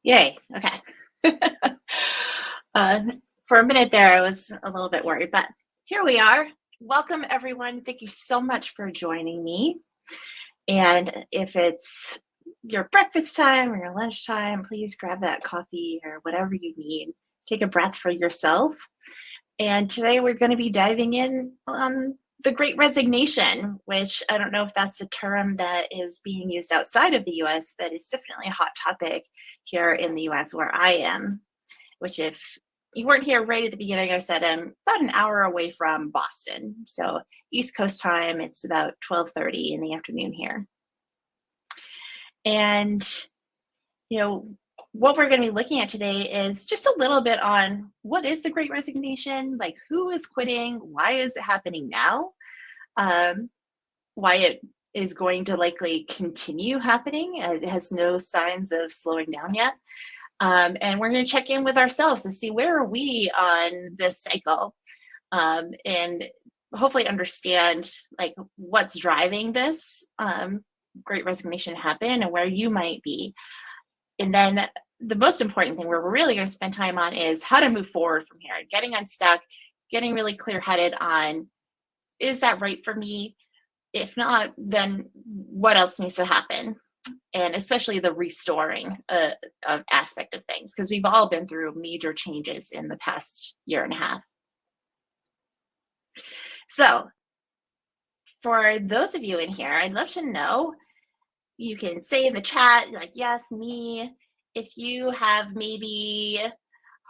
Yay. Okay. uh, for a minute there, I was a little bit worried, but here we are. Welcome, everyone. Thank you so much for joining me. And if it's your breakfast time or your lunch time, please grab that coffee or whatever you need. Take a breath for yourself. And today we're going to be diving in on the Great Resignation, which I don't know if that's a term that is being used outside of the US, but it's definitely a hot topic here in the US where I am, which if you weren't here right at the beginning, I said I'm about an hour away from Boston. So East Coast time, it's about 12:30 in the afternoon here. And, you know, what we're going to be looking at today is just a little bit on what is the Great Resignation, like who is quitting, why is it happening now, why it is going to likely continue happening. It has no signs of slowing down yet. And we're going to check in with ourselves to see where are we on this cycle, and hopefully understand like what's driving this Great Resignation happen and where you might be. And then the most important thing where we're really going to spend time on is how to move forward from here, getting unstuck, getting really clear-headed on, is that right for me? If not, then what else needs to happen? And especially the restoring aspect of things, because we've all been through major changes in the past year and a half. So for those of you in here, I'd love to know, you can say in the chat, like, yes, me, if you have maybe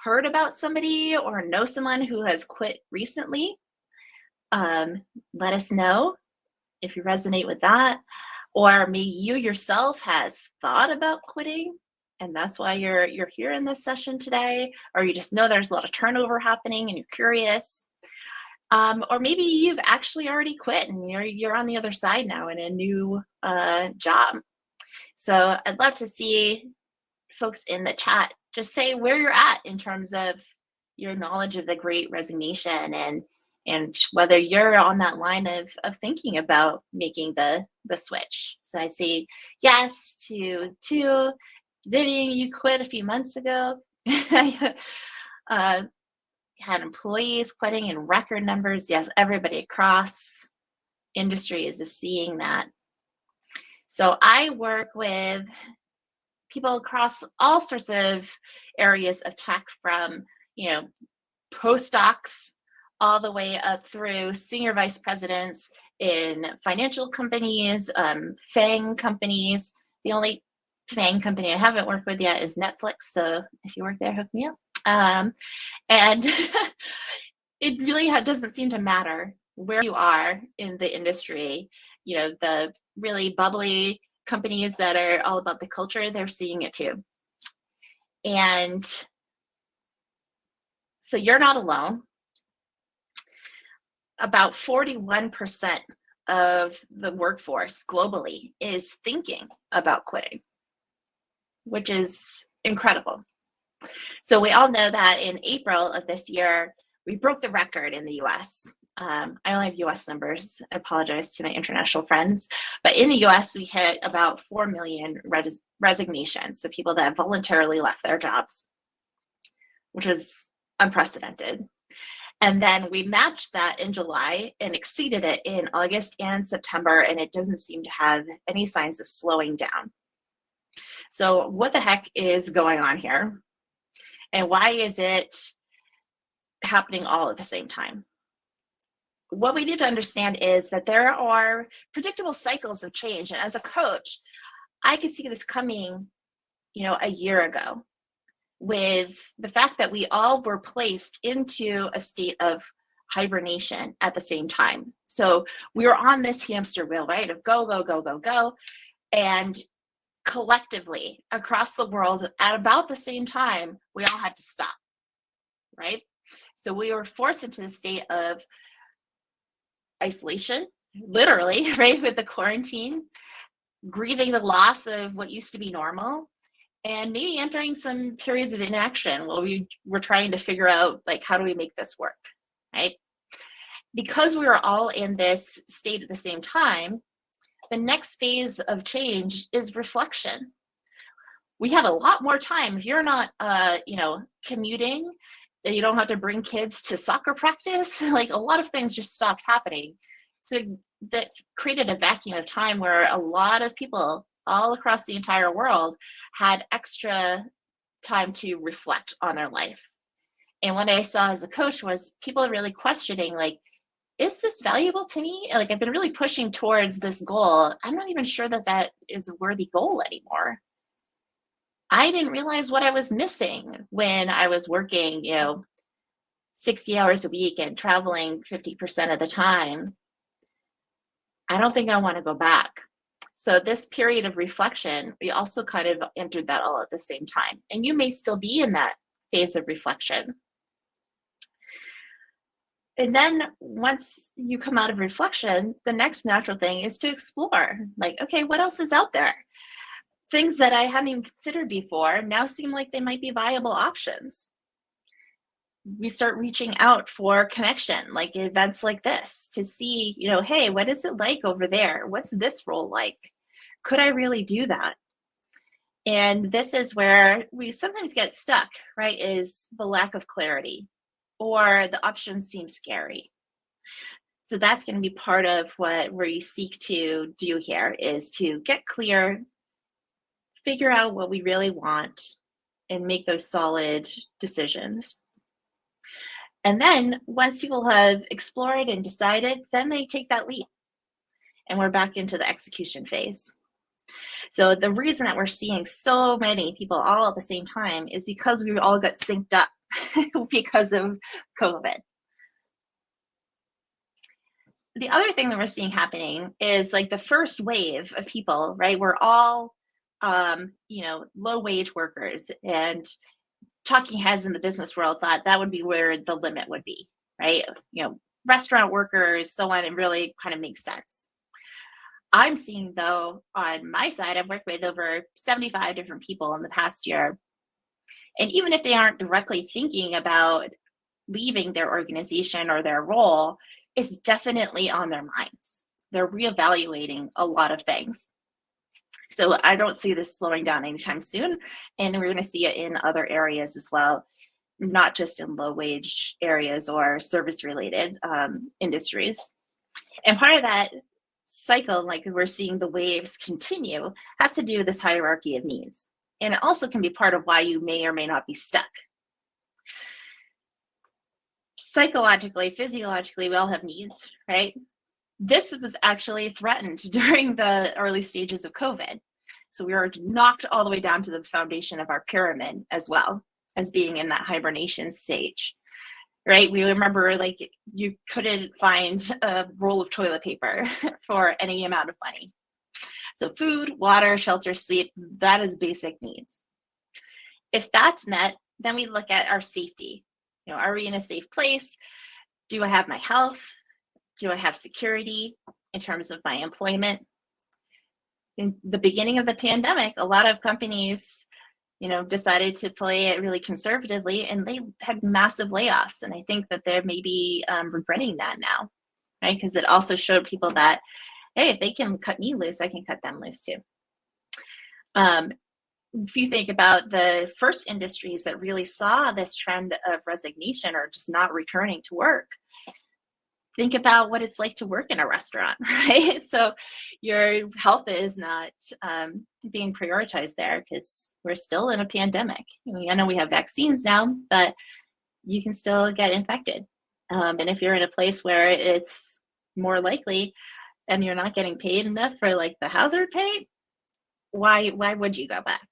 heard about somebody or know someone who has quit recently, let us know if you resonate with that. Or maybe you yourself has thought about quitting, and that's why you're here in this session today, or you just know there's a lot of turnover happening and you're curious. Or maybe you've actually already quit and you're on the other side now in a new job. So I'd love to see folks in the chat just say where you're at in terms of your knowledge of the Great Resignation, and whether you're on that line of thinking about making the switch. So I see yes to Vivian, you quit a few months ago. Had employees quitting in record numbers. Yes, everybody across industries is seeing that. So I work with people across all sorts of areas of tech, from, postdocs all the way up through senior vice presidents in financial companies, FANG companies. The only FANG company I haven't worked with yet is Netflix. So if you work there, hook me up. And it really doesn't seem to matter where you are in the industry. The really bubbly companies that are all about the culture, they're seeing it too. And so you're not alone. About 41% of the workforce globally is thinking about quitting, which is incredible. So we all know that in April of this year, we broke the record in the US. I only have US numbers. I apologize to my international friends. But in the US, we hit about 4 million resignations. So people that voluntarily left their jobs, which was unprecedented. And then we matched that in July and exceeded it in August and September. And it doesn't seem to have any signs of slowing down. So what the heck is going on here? And why is it happening all at the same time? What we need to understand is that there are predictable cycles of change. And as a coach, I could see this coming, a year ago, with the fact that we all were placed into a state of hibernation at the same time. So we were on this hamster wheel, right? Of go, go, go, go, go. And collectively across the world at about the same time, we all had to stop, right? So we were forced into a state of isolation, literally, right, with the quarantine, grieving the loss of what used to be normal, and maybe entering some periods of inaction while we were trying to figure out, like, how do we make this work, right? Because we were all in this state at the same time, the next phase of change is reflection. we had a lot more time. If you're not, commuting, you don't have to bring kids to soccer practice. Like a lot of things just stopped happening. So that created a vacuum of time where a lot of people all across the entire world had extra time to reflect on their life. And what I saw as a coach was people really questioning, like, is this valuable to me? Like, I've been really pushing towards this goal. I'm not even sure that that is a worthy goal anymore. I didn't realize what I was missing when I was working, 60 hours a week and traveling 50% of the time. I don't think I want to go back. So this period of reflection, we also kind of entered that all at the same time. And you may still be in that phase of reflection. And then once you come out of reflection, the next natural thing is to explore. Like, okay, what else is out there? Things that I hadn't even considered before now seem like they might be viable options. We start reaching out for connection, like events like this, to see, hey, what is it like over there? What's this role like? Could I really do that? And this is where we sometimes get stuck, right? Is the lack of clarity, or the options seem scary. So that's going to be part of what we seek to do here, is to get clear, figure out what we really want, and make those solid decisions. And then once people have explored and decided, then they take that leap. And we're back into the execution phase. So the reason that we're seeing so many people all at the same time is because we all got synced up because of COVID. The other thing that we're seeing happening is like the first wave of people, right? We're all, low wage workers, and talking heads in the business world thought that would be where the limit would be, right? Restaurant workers, so on, and really kind of makes sense. I'm seeing, though, on my side, I've worked with over 75 different people in the past year. And even if they aren't directly thinking about leaving their organization or their role, it's definitely on their minds. They're reevaluating a lot of things. So I don't see this slowing down anytime soon. And we're going to see it in other areas as well, not just in low wage areas or service related industries. And part of that cycle, like we're seeing the waves continue, has to do with this hierarchy of needs. And it also can be part of why you may or may not be stuck. Psychologically, physiologically, we all have needs, right? This was actually threatened during the early stages of COVID. So we were knocked all the way down to the foundation of our pyramid, as well as being in that hibernation stage, right? We remember, like, you couldn't find a roll of toilet paper for any amount of money. So food, water, shelter, sleep, that is basic needs. If that's met, then we look at our safety. Are we in a safe place? Do I have my health? Do I have security in terms of my employment? In the beginning of the pandemic, a lot of companies, decided to play it really conservatively, and they had massive layoffs. And I think that they're maybe regretting that now, right? Because it also showed people that, hey, if they can cut me loose, I can cut them loose too. If you think about the first industries that really saw this trend of resignation or just not returning to work, think about what it's like to work in a restaurant, right? So your health is not being prioritized there because we're still in a pandemic. I know we have vaccines now, but you can still get infected. And if you're in a place where it's more likely and you're not getting paid enough for like the hazard pay, why would you go back?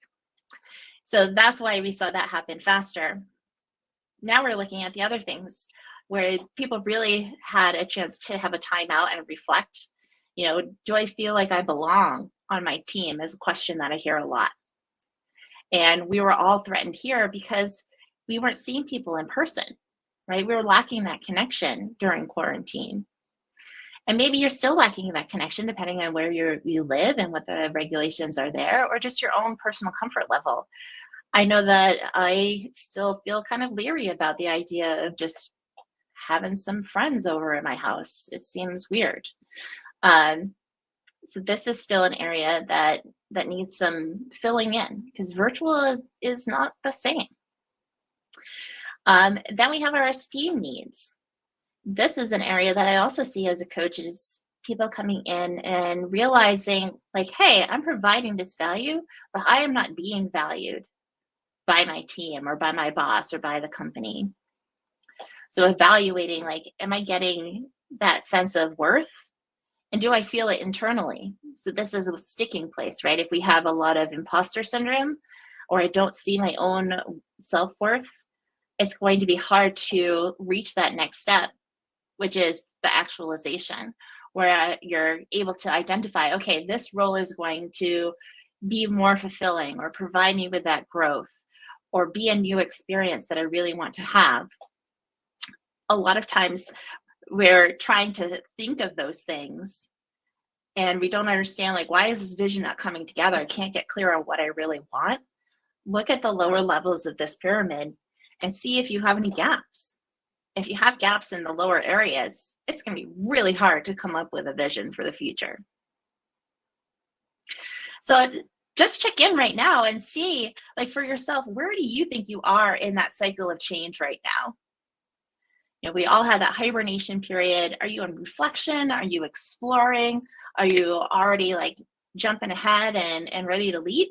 So that's why we saw that happen faster. Now we're looking at the other things where people really had a chance to have a timeout and reflect. Do I feel like I belong on my team is a question that I hear a lot. And we were all threatened here because we weren't seeing people in person, right? We were lacking that connection during quarantine. And maybe you're still lacking that connection depending on where you live and what the regulations are there, or just your own personal comfort level. I know that I still feel kind of leery about the idea of just having some friends over at my house. It seems weird. So this is still an area that that needs some filling in, because virtual is not the same. Then we have our esteem needs. This is an area that I also see as a coach, is people coming in and realizing like, hey, I'm providing this value, but I am not being valued by my team or by my boss or by the company. So evaluating, like, am I getting that sense of worth? And do I feel it internally? So this is a sticking place, right? If we have a lot of imposter syndrome, or I don't see my own self-worth, it's going to be hard to reach that next step, which is the actualization, where you're able to identify, okay, this role is going to be more fulfilling or provide me with that growth or be a new experience that I really want to have. A lot of times we're trying to think of those things and we don't understand, like, why is this vision not coming together? I can't get clear on what I really want. Look at the lower levels of this pyramid and see if you have any gaps. If you have gaps in the lower areas, it's going to be really hard to come up with a vision for the future. So just check in right now and see, like, for yourself, where do you think you are in that cycle of change right now? You know, we all had that hibernation period. Are you in reflection? Are you exploring? Are you already like jumping ahead and ready to lead?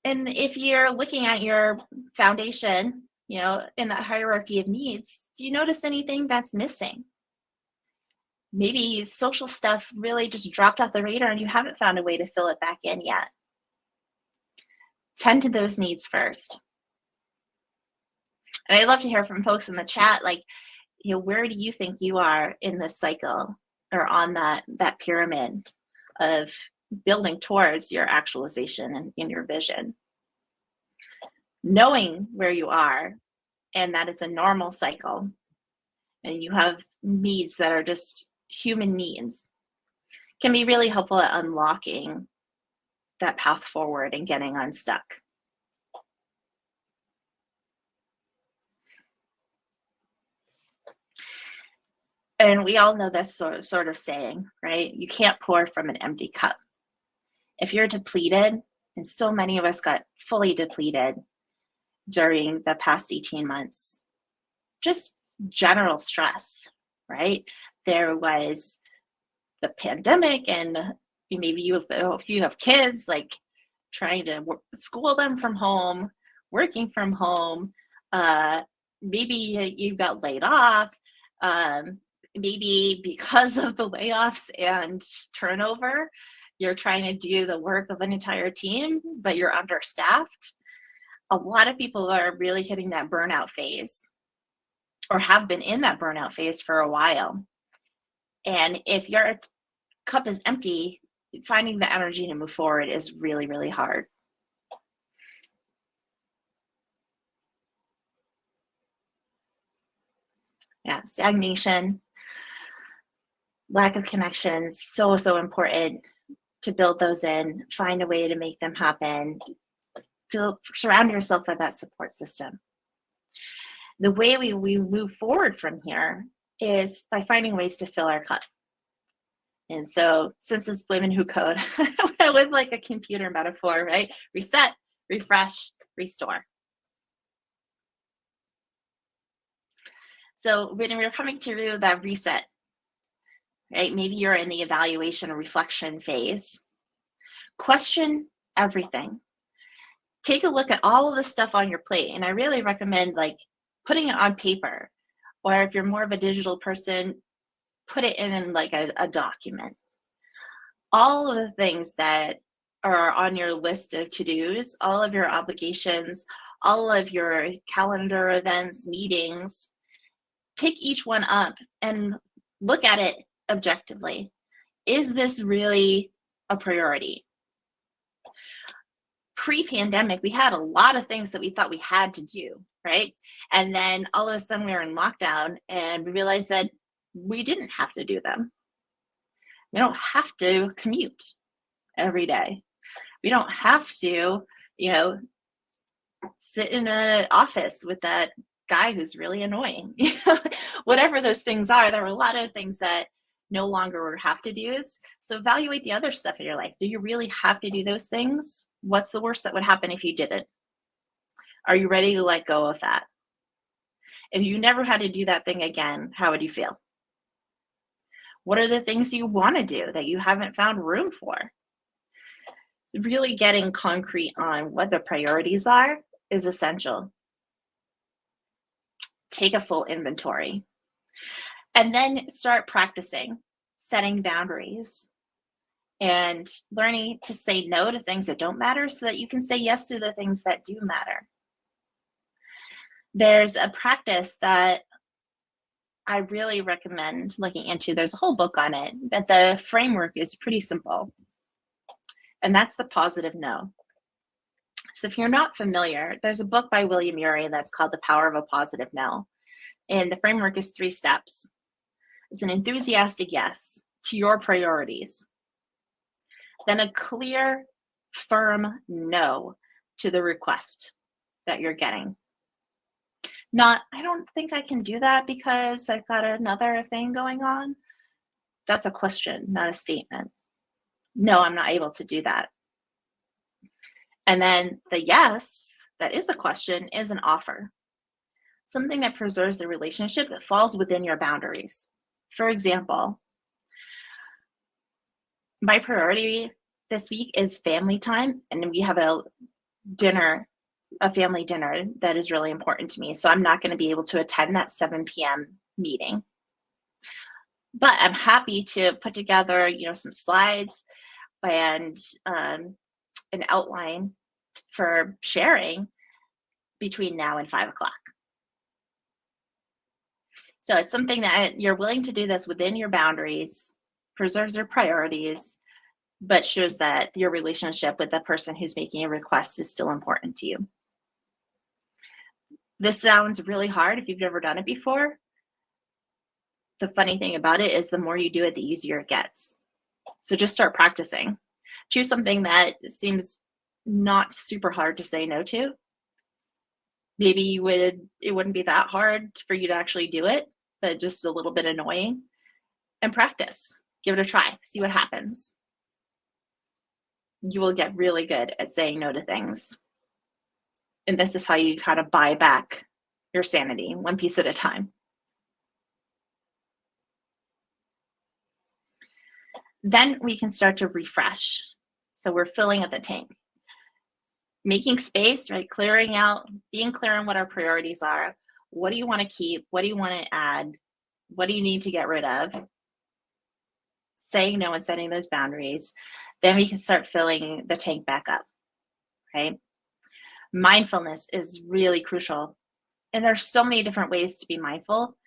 And if you're looking at your foundation, you know, in that hierarchy of needs, do you notice anything that's missing? Maybe social stuff really just dropped off the radar and you haven't found a way to fill it back in yet. Tend to those needs first. And I'd love to hear from folks in the chat, like, you know, where do you think you are in this cycle or on that pyramid of building towards your actualization and in your vision? Knowing where you are and that it's a normal cycle and you have needs that are just human needs can be really helpful at unlocking that path forward and getting unstuck. And we all know this sort of saying, right? You can't pour from an empty cup. If you're depleted, and so many of us got fully depleted during the past 18 months, just general stress, right? There was the pandemic, and maybe if you have kids, like trying to school them from home, working from home, maybe you got laid off, maybe because of the layoffs and turnover, you're trying to do the work of an entire team, but you're understaffed. A lot of people are really hitting that burnout phase or have been in that burnout phase for a while. And if your cup is empty, finding the energy to move forward is really, really hard. Yeah, stagnation, lack of connections, so important to build those in, find a way to make them happen, surround yourself with that support system. The way we move forward from here is by finding ways to fill our cup. And so since it's women who code, with like a computer metaphor, right? Reset, refresh, restore. So when we're coming to that reset, right? Maybe you're in the evaluation or reflection phase. Question everything. Take a look at all of the stuff on your plate. And I really recommend like putting it on paper, or if you're more of a digital person, put it in like a document. All of the things that are on your list of to-dos, all of your obligations, all of your calendar events, meetings, pick each one up and look at it objectively. Is this really a priority? Pre-pandemic, we had a lot of things that we thought we had to do, right? And then all of a sudden we were in lockdown and we realized that we didn't have to do them. We don't have to commute every day. We don't have to, sit in an office with that guy who's really annoying. Whatever those things are, there were a lot of things that no longer have to do's. So evaluate the other stuff in your life. Do you really have to do those things? What's the worst that would happen if you didn't? Are you ready to let go of that? If you never had to do that thing again, how would you feel? What are the things you want to do that you haven't found room for? Really getting concrete on what the priorities are is essential. Take a full inventory. And then start practicing setting boundaries and learning to say no to things that don't matter so that you can say yes to the things that do matter. There's a practice that I really recommend looking into. There's a whole book on it, but the framework is pretty simple. And that's the positive no. So if you're not familiar, there's a book by William Ury that's called The Power of a Positive No. And the framework is 3 steps. It's an enthusiastic yes to your priorities. Then a clear, firm no to the request that you're getting. Not, I don't think I can do that because I've got another thing going on. That's a question, not a statement. No, I'm not able to do that. And then the yes, that is a question, is an offer. Something that preserves the relationship that falls within your boundaries. For example, my priority this week is family time, and we have a family dinner that is really important to me. So I'm not going to be able to attend that 7 p.m. meeting. But I'm happy to put together, some slides and an outline for sharing between now and 5 o'clock. So it's something that you're willing to do this within your boundaries, preserves your priorities, but shows that your relationship with the person who's making a request is still important to you. This sounds really hard if you've never done it before. The funny thing about it is the more you do it, the easier it gets. So just start practicing. Choose something that seems not super hard to say no to. Maybe it wouldn't be that hard for you to actually do it, but just a little bit annoying. And practice. Give it a try. See what happens. You will get really good at saying no to things. And this is how you kind of buy back your sanity, one piece at a time. Then we can start to refresh. So we're filling up the tank. Making space, right? Clearing out, being clear on what our priorities are. What do you want to keep? What do you want to add? What do you need to get rid of? Saying no and setting those boundaries. Then we can start filling the tank back up, right? Mindfulness is really crucial. And there's so many different ways to be mindful.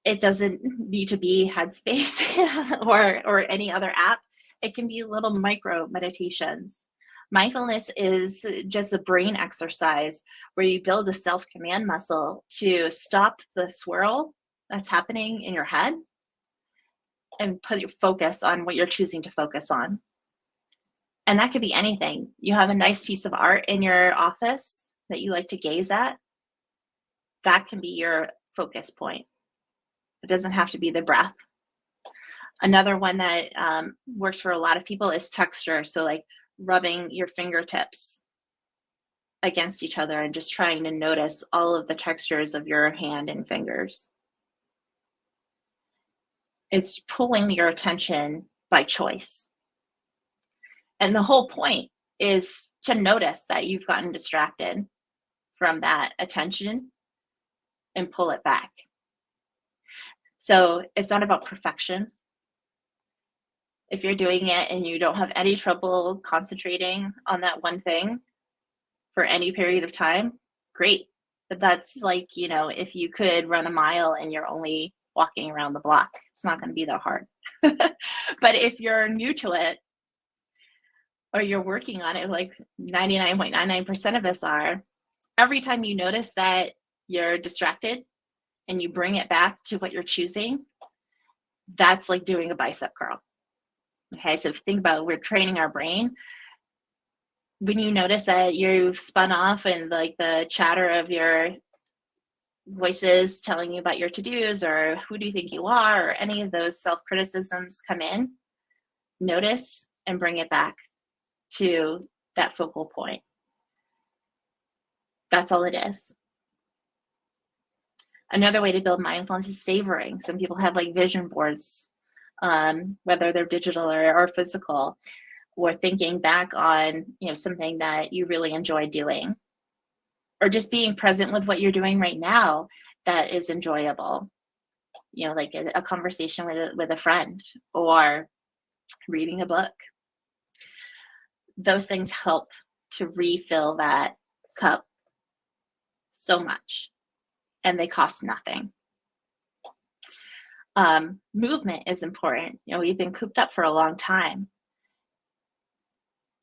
It doesn't need to be Headspace or any other app. It can be little micro meditations. Mindfulness is just a brain exercise where you build a self-command muscle to stop the swirl that's happening in your head and put your focus on what you're choosing to focus on. And that could be anything. You have a nice piece of art in your office that you like to gaze at. That can be your focus point. It doesn't have to be the breath. Another one that works for a lot of people is texture. So like rubbing your fingertips against each other and just trying to notice all of the textures of your hand and fingers. It's pulling your attention by choice. And the whole point is to notice that you've gotten distracted from that attention and pull it back. So it's not about perfection. If you're doing it and you don't have any trouble concentrating on that one thing for any period of time, great. But that's like, if you could run a mile and you're only walking around the block, it's not going to be that hard. But if you're new to it or you're working on it, like 99.99% of us are, every time you notice that you're distracted and you bring it back to what you're choosing, that's like doing a bicep curl. Okay, so if you think about, we're training our brain. When you notice that you've spun off and like the chatter of your voices telling you about your to-dos or who do you think you are, or any of those self-criticisms come in, notice and bring it back to that focal point. That's all it is. Another way to build mindfulness is savoring. Some people have like vision boards, whether they're digital or physical, or thinking back on, something that you really enjoy doing, or just being present with what you're doing right now that is enjoyable. Like a conversation with a friend or reading a book. Those things help to refill that cup so much, and they cost nothing. Movement is important. We've been cooped up for a long time.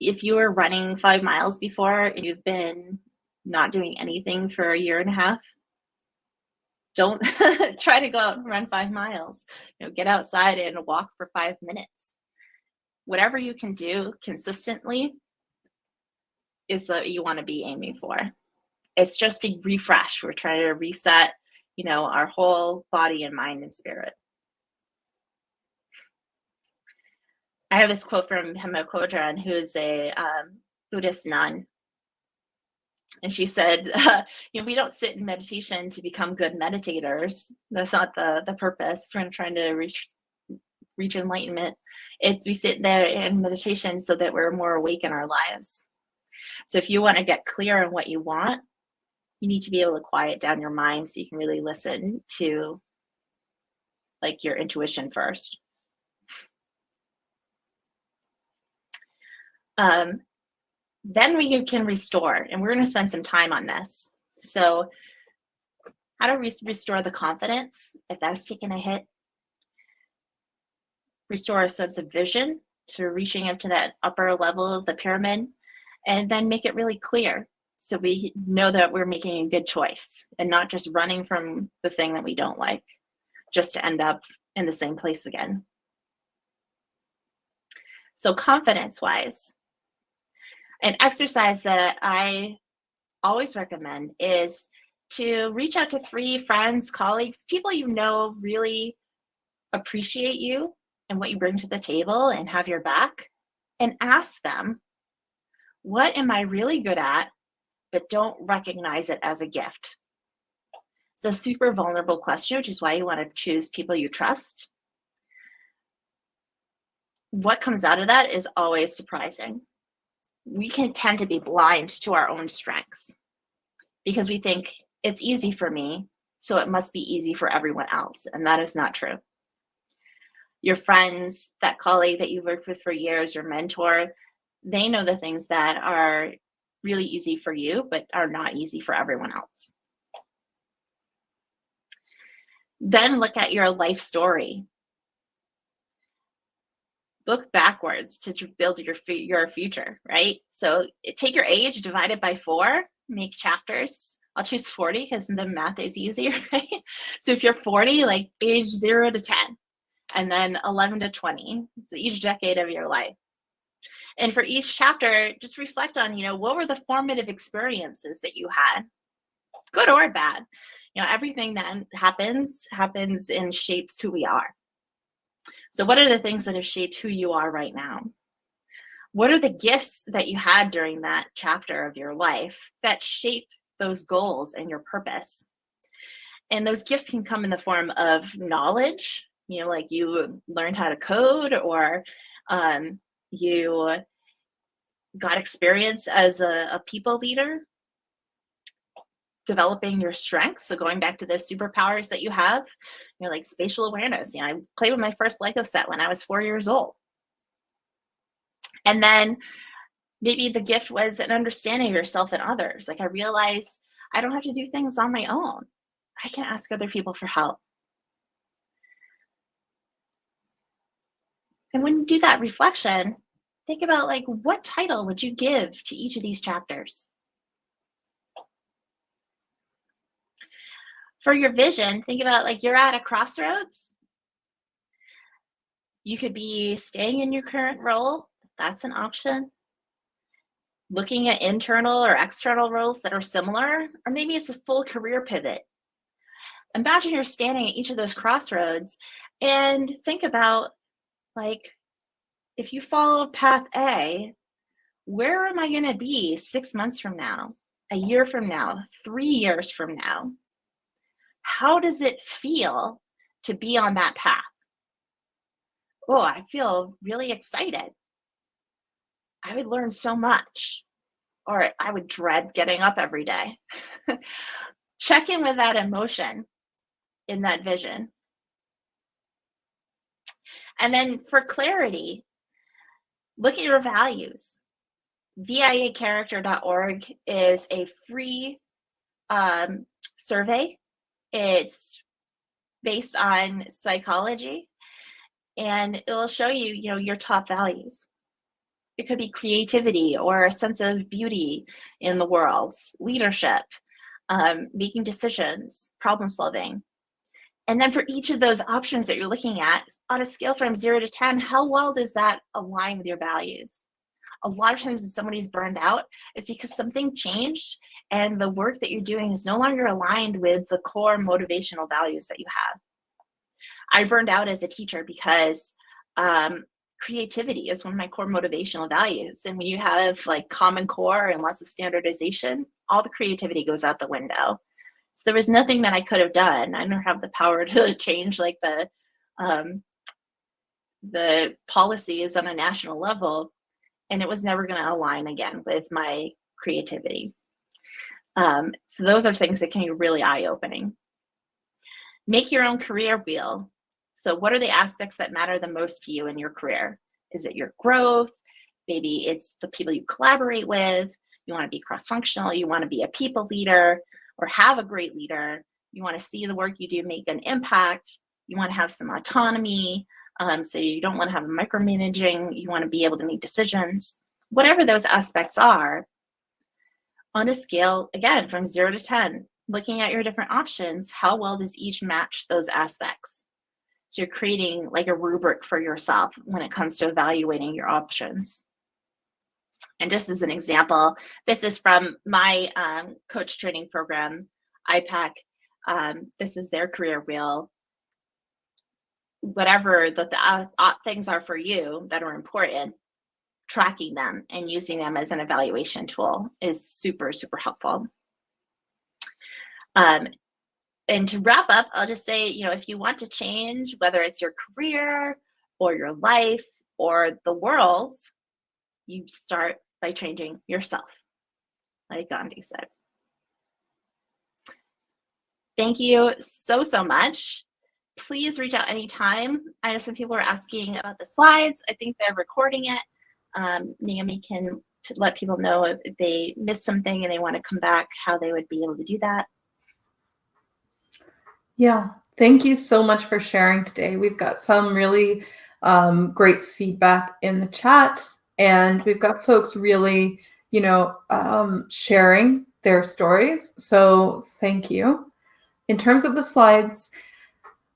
If you were running 5 miles before and you've been not doing anything for a year and a half, don't try to go out and run 5 miles. Get outside and walk for 5 minutes. Whatever you can do consistently is what you want to be aiming for. It's just a refresh. We're trying to reset, our whole body and mind and spirit. I have this quote from Pema Chodron, who is a Buddhist nun. And she said, we don't sit in meditation to become good meditators. That's not the purpose. We're trying to reach enlightenment. We sit there in meditation so that we're more awake in our lives. So if you want to get clear on what you want, you need to be able to quiet down your mind so you can really listen to like your intuition first. Then we can restore, and we're going to spend some time on this. So how to restore the confidence if that's taken a hit. Restore a sense of vision to reaching up to that upper level of the pyramid, and then make it really clear so we know that we're making a good choice and not just running from the thing that we don't like just to end up in the same place again. So confidence-wise, an exercise that I always recommend is to reach out to 3 friends, colleagues, people really appreciate you and what you bring to the table and have your back, and ask them, what am I really good at, but don't recognize it as a gift? It's a super vulnerable question, which is why you want to choose people you trust. What comes out of that is always surprising. We can tend to be blind to our own strengths because we think it's easy for me, so it must be easy for everyone else. And that is not true. Your friends, that colleague that you've worked with for years, your mentor, they know the things that are really easy for you, but are not easy for everyone else. Then look at your life story. Look backwards to build your future, right? So take your age, divide it by 4, make chapters. I'll choose 40 because the math is easier, right? So if you're 40, like age 0 to 10, and then 11 to 20, so each decade of your life. And for each chapter, just reflect on, what were the formative experiences that you had, good or bad? Everything that happens and shapes who we are. So what are the things that have shaped who you are right now? What are the gifts that you had during that chapter of your life that shape those goals and your purpose? And those gifts can come in the form of knowledge, like you learned how to code, or you got experience as a people leader, developing your strengths. So going back to those superpowers that you have, like spatial awareness. I played with my first Lego set when I was 4 years old. And then maybe the gift was an understanding of yourself and others. Like I realized I don't have to do things on my own. I can ask other people for help. And when you do that reflection, think about like, what title would you give to each of these chapters? For your vision, think about like you're at a crossroads. You could be staying in your current role. That's an option. Looking at internal or external roles that are similar, or maybe it's a full career pivot. imagine you're standing at each of those crossroads and think about, like, if you follow path A, where am I going to be 6 months from now, a year from now, 3 years from now? How does it feel to be on that path? Oh, I feel really excited. I would learn so much, or I would dread getting up every day. Check in with that emotion in that vision. And then for clarity, look at your values. VIAcharacter.org is a free survey. It's based on psychology, and it will show you, your top values. It could be creativity or a sense of beauty in the world, leadership, making decisions, problem solving. And then for each of those options that you're looking at, on a scale from 0 to 10, how well does that align with your values? A lot of times when somebody's burned out, it's because something changed and the work that you're doing is no longer aligned with the core motivational values that you have. I burned out as a teacher because creativity is one of my core motivational values. And when you have like Common Core and lots of standardization, all the creativity goes out the window. So there was nothing that I could have done. I don't have the power to change like the policies on a national level, and it was never going to align again with my creativity. So those are things that can be really eye-opening. Make your own career wheel. So what are the aspects that matter the most to you in your career? Is it your growth? Maybe it's the people you collaborate with. You want to be cross-functional. You want to be a people leader or have a great leader. You want to see the work you do make an impact. You want to have some autonomy. So you don't want to have micromanaging. You want to be able to make decisions. Whatever those aspects are, on a scale, again, from 0 to 10, looking at your different options, how well does each match those aspects? So you're creating like a rubric for yourself when it comes to evaluating your options. And just as an example, this is from my coach training program, IPAC. This is their career wheel. Whatever the things are for you that are important, tracking them and using them as an evaluation tool is super, super helpful. And to wrap up, I'll just say, if you want to change, whether it's your career or your life or the world, you start by changing yourself, like Gandhi said. Thank you so, so much. Please reach out anytime. I know some people are asking about the slides. I think they're recording it. Naomi can let people know if they missed something and they want to come back, how they would be able to do that. Yeah, thank you so much for sharing today. We've got some really great feedback in the chat, and we've got folks really, sharing their stories. So thank you. In terms of the slides,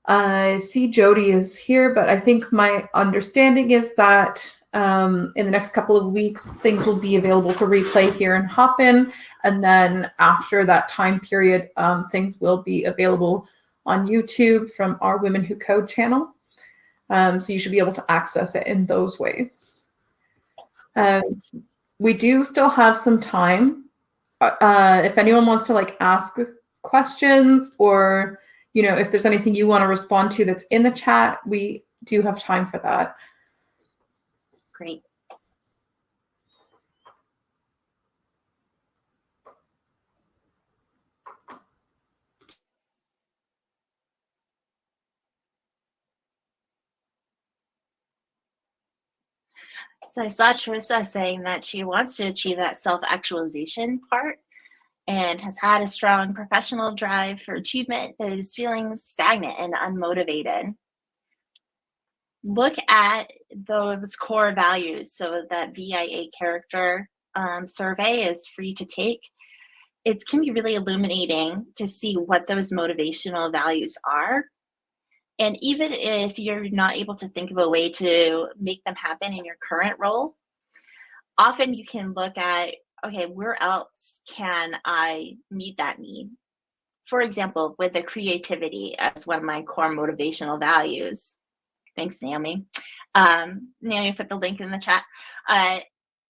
I see Jody is here, but I think my understanding is that in the next couple of weeks, things will be available for replay here in Hopin. And then after that time period, things will be available on YouTube from our Women Who Code channel. So you should be able to access it in those ways. We do still have some time. If anyone wants to ask questions, or if there's anything you want to respond to that's in the chat, we do have time for that. Great. So I saw Teresa saying that she wants to achieve that self-actualization part and has had a strong professional drive for achievement that is feeling stagnant and unmotivated. Look at those core values. So that VIA character survey is free to take. It can be really illuminating to see what those motivational values are. And even if you're not able to think of a way to make them happen in your current role, often you can look at, okay, where else can I meet that need? for example, with the creativity as one of my core motivational values. Thanks, Naomi. Naomi put the link in the chat.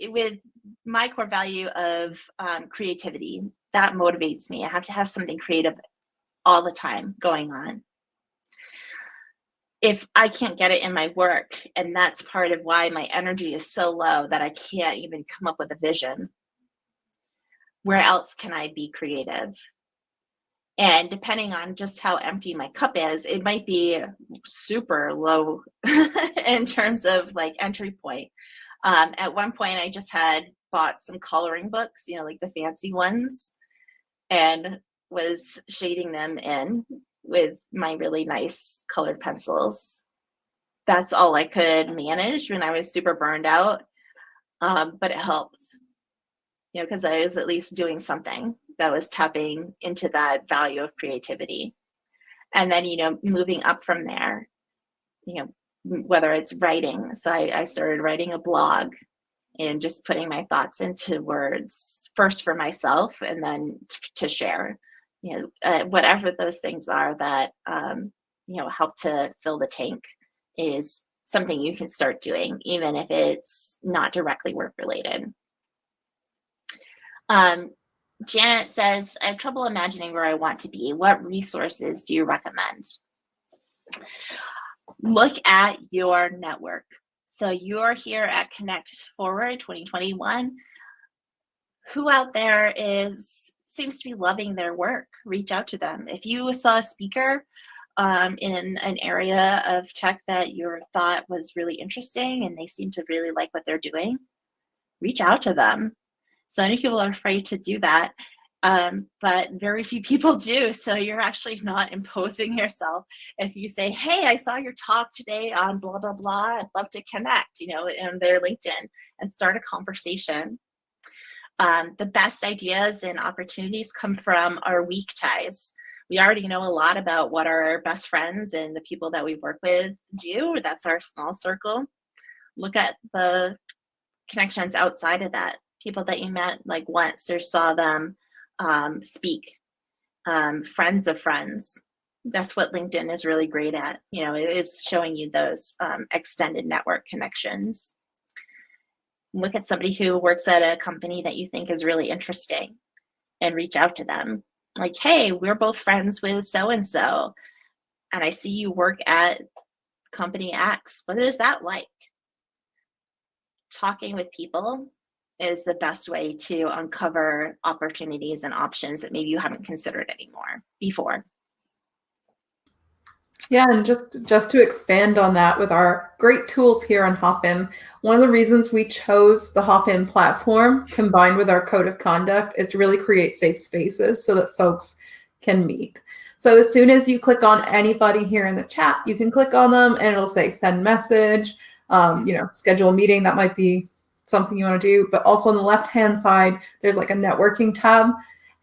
With my core value of creativity, that motivates me. I have to have something creative all the time going on. If I can't get it in my work, and that's part of why my energy is so low that I can't even come up with a vision, where else can I be creative? And depending on just how empty my cup is, it might be super low in terms of like entry point. At one point, I just had bought some coloring books, like the fancy ones, and was shading them in with my really nice colored pencils. That's all I could manage when I was super burned out. But it helped, because I was at least doing something that was tapping into that value of creativity. And then, moving up from there, whether it's writing. So I started writing a blog and just putting my thoughts into words, first for myself and then to share, whatever those things are that, help to fill the tank is something you can start doing, even if it's not directly work related. Janet says, I have trouble imagining where I want to be. What resources do you recommend? Look at your network. So you're here at Connect Forward 2021. Who out there seems to be loving their work? Reach out to them. If you saw a speaker in an area of tech that you thought was really interesting and they seem to really like what they're doing, reach out to them. So many people are afraid to do that, but very few people do. So you're actually not imposing yourself. If you say, hey, I saw your talk today on blah, blah, blah, I'd love to connect, in their LinkedIn and start a conversation. The best ideas and opportunities come from our weak ties. We already know a lot about what our best friends and the people that we work with do. That's our small circle. Look at the connections outside of that. People that you met like once or saw them speak, friends of friends. That's what LinkedIn is really great at. It is showing you those extended network connections. Look at somebody who works at a company that you think is really interesting and reach out to them. Like, hey, we're both friends with so-and-so, and I see you work at company X. What is that like? Talking with people is the best way to uncover opportunities and options that maybe you haven't considered before. Yeah, and just to expand on that with our great tools here on Hopin, one of the reasons we chose the Hopin platform combined with our code of conduct is to really create safe spaces so that folks can meet. So as soon as you click on anybody here in the chat, you can click on them and it'll say send message, schedule a meeting. That might be something you want to do, but also on the left-hand side, there's like a networking tab.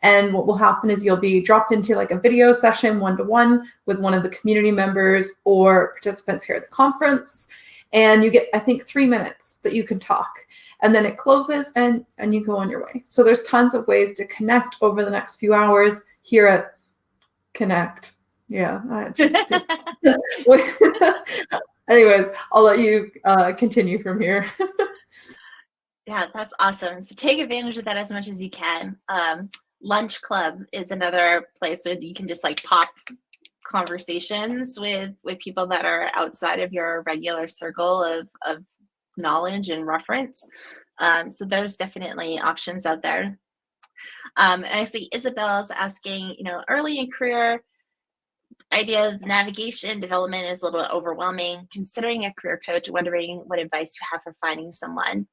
And what will happen is you'll be dropped into like a video session one-to-one with one of the community members or participants here at the conference. And you get, I think, 3 minutes that you can talk. And then it closes and you go on your way. So there's tons of ways to connect over the next few hours here at Connect. Yeah, I just anyways, I'll let you continue from here. Yeah, that's awesome. So take advantage of that as much as you can. Lunch Club is another place where you can just like pop conversations with people that are outside of your regular circle of knowledge and reference. So there's definitely options out there. And I see Isabel's asking, early in career, idea of navigation development is a little bit overwhelming. Considering a career coach, wondering what advice you have for finding someone.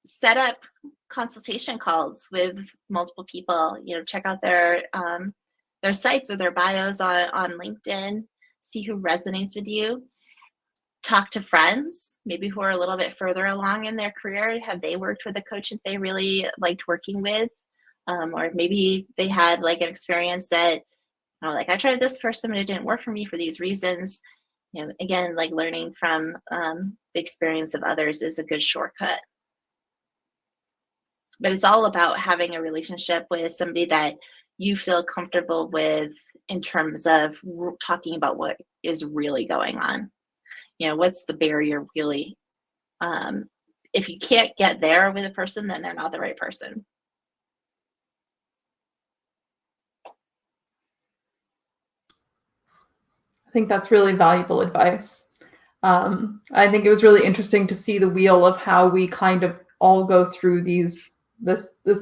Set up consultation calls with multiple people. Check out their sites or their bios on LinkedIn. See who resonates with you. Talk to friends, maybe who are a little bit further along in their career. Have they worked with a coach that they really liked working with? Or maybe they had like an experience that, I tried this person, but it didn't work for me for these reasons. Again, like learning from the experience of others is a good shortcut. But it's all about having a relationship with somebody that you feel comfortable with in terms of talking about what is really going on. What's the barrier really? If you can't get there with a person, then they're not the right person. I think that's really valuable advice. I think it was really interesting to see the wheel of how we kind of all go through this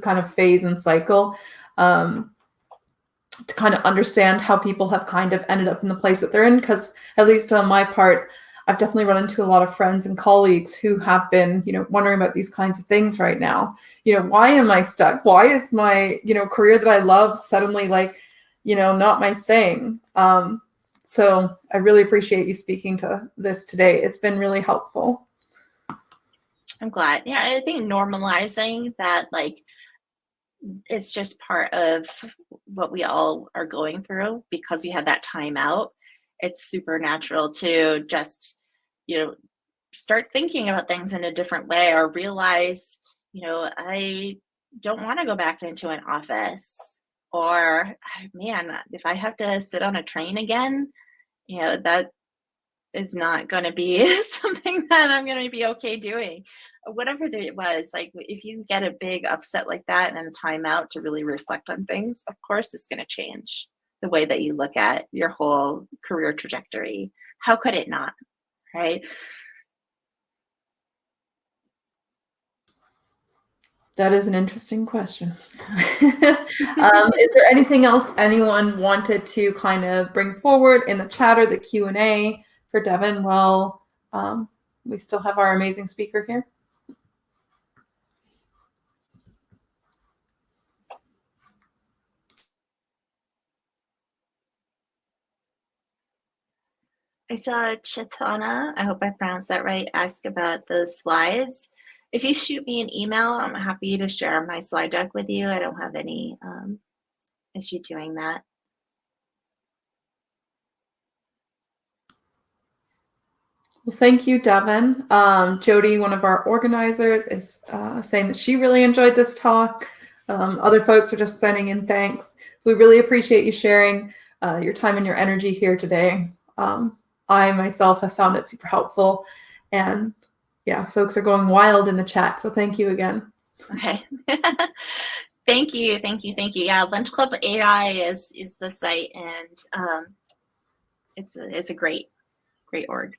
kind of phase and cycle, to kind of understand how people have kind of ended up in the place that they're in. Because at least on my part, I've definitely run into a lot of friends and colleagues who have been, wondering about these kinds of things right now. Why am I stuck? Why is my, career that I love suddenly like, not my thing? So I really appreciate you speaking to this today. It's been really helpful. I'm glad. Yeah, I think normalizing that, like, it's just part of what we all are going through because you had that time out. It's super natural to just, start thinking about things in a different way, or realize, I don't want to go back into an office, or man, if I have to sit on a train again, that is not going to be something that I'm going to be okay doing. Whatever it was, like if you get a big upset like that and a timeout to really reflect on things, of course it's going to change the way that you look at your whole career trajectory. How could it not? Right? That is an interesting question. Is there anything else anyone wanted to kind of bring forward in the chat or the Q&A for Devon while we still have our amazing speaker here? I saw Chitana, I hope I pronounced that right, ask about the slides. If you shoot me an email, I'm happy to share my slide deck with you. I don't have any issue doing that. Well, thank you, Devon. Jody, one of our organizers, is saying that she really enjoyed this talk. Other folks are just sending in thanks. So we really appreciate you sharing your time and your energy here today. I myself have found it super helpful. And yeah, folks are going wild in the chat. So thank you again. Okay. Thank you. Yeah, Lunch Club AI is the site, and it's a great org.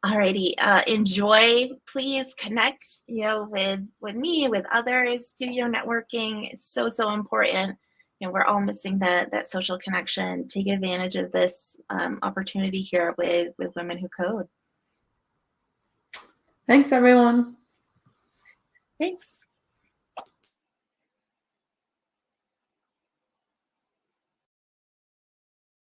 Alrighty, enjoy. Please connect, with me, with others. Do your networking. It's so important. We're all missing that social connection. Take advantage of this opportunity here with Women Who Code. Thanks, everyone. Thanks.